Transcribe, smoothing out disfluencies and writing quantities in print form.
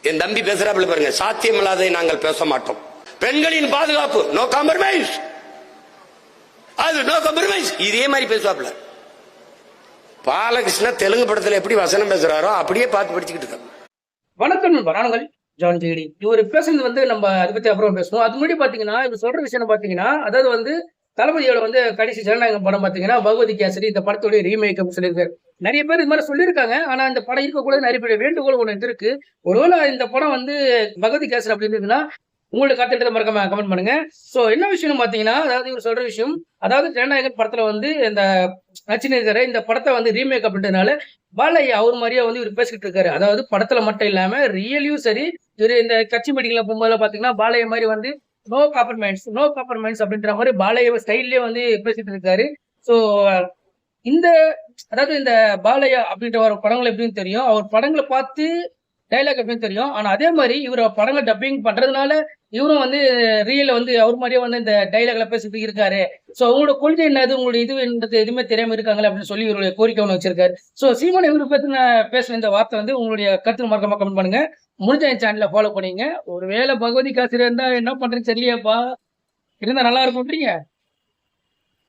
என் தம்பி பேசுறாப்புல பாருங்க, சாத்தியமில்லாததை நாங்கள் பேச மாட்டோம். பெண்களின் பாதுகாப்பு நோ காம்ப்ரமைஸ், அது நோ காம்ப்ரமைஸ், இதே மாதிரி பேசுவாப்புல. பாலகிருஷ்ண தெலுங்கு படத்துல எப்படி வசனம் பேசுறாரோ அப்படியே பார்த்து படிச்சுக்கிட்டு இருக்க. வணக்கம் நண்பர், ஜான் ஜெயடி. இவர் பேசுறது வந்து நம்ம அதை பத்தி அப்புறம் பேசுவோம். அது முன்னாடி பாத்தீங்கன்னா இவர் சொல்ற விஷயம் பாத்தீங்கன்னா, அதாவது வந்து தளபதியோட வந்து கடைசி ஜனநாயகம் படம் பாத்தீங்கன்னா பகவதி கேசரி இந்த படத்தோட ரீமேக் சொல்லியிருக்காரு. நிறைய பேர் இது மாதிரி சொல்லியிருக்காங்க. ஆனா இந்த படம் இருக்கக்கூடாது நிறைய பேர் வேண்டுகோள் ஒண்ணு இருக்கு. ஒருவேளை இந்த படம் வந்து பகவதி கேசரி அப்படின்னு இருக்குன்னா உங்களுக்கு கத்துட்டு மறக்காம கமெண்ட் பண்ணுங்க. சோ என்ன விஷயம் பாத்தீங்கன்னா, அதாவது இவர் சொல்ற விஷயம், அதாவது ஜனநாயகன் படத்துல வந்து இந்த நச்சினை இருக்கிற இந்த படத்தை வந்து ரீமேக் அப்படின்றதுனால பாலையா அவர் மாதிரியா வந்து இவர் பேசிக்கிட்டு இருக்காரு. அதாவது படத்துல மட்டும் இல்லாம ரியலியும் சரி, இவரு இந்த கட்சி மீட்டிங்ல போகும்போது பாத்தீங்கன்னா பாலைய மாதிரி வந்து நோ காம்பர்மைன்ஸ் அப்படின்ற மாதிரி பாலைய ஸ்டைல்லே வந்து பேசிட்டு இருக்காரு. சோ இந்த அதாவது இந்த பாலையா அப்படின்ற ஒரு படங்கள் எப்படின்னு தெரியும், அவர் படங்களை பார்த்து டைலாக் எப்படின்னு தெரியும். ஆனா அதே மாதிரி இவர் படங்கள் டப்பிங் பண்றதுனால இவரும் வந்து ரியல்ல வந்து அவர் மாதிரியே வந்து இந்த டைலாக்ல பேசிட்டு இருக்காரு. சோ உங்களோட கொள்கை என்னது, உங்களுடைய இதுன்றது எதுவுமே தெரியாம இருக்காங்களே அப்படின்னு சொல்லி இவருடைய கோரிக்கை ஒன்று வச்சிருக்காரு. சோ சீமான் இவரை பத்தி நான் பேசுற இந்த வார்த்தை வந்து உங்களுடைய கருத்து மறக்காம கமெண்ட் பண்ணுங்க. முடிஞ்ச என் சேனலை ஃபாலோ பண்ணீங்க. ஒருவேளை பகவதி காசு இருந்தா என்ன பண்றேன்னு தெரியலையாப்பா, இருந்தா நல்லா இருக்கும்ன்றீங்க.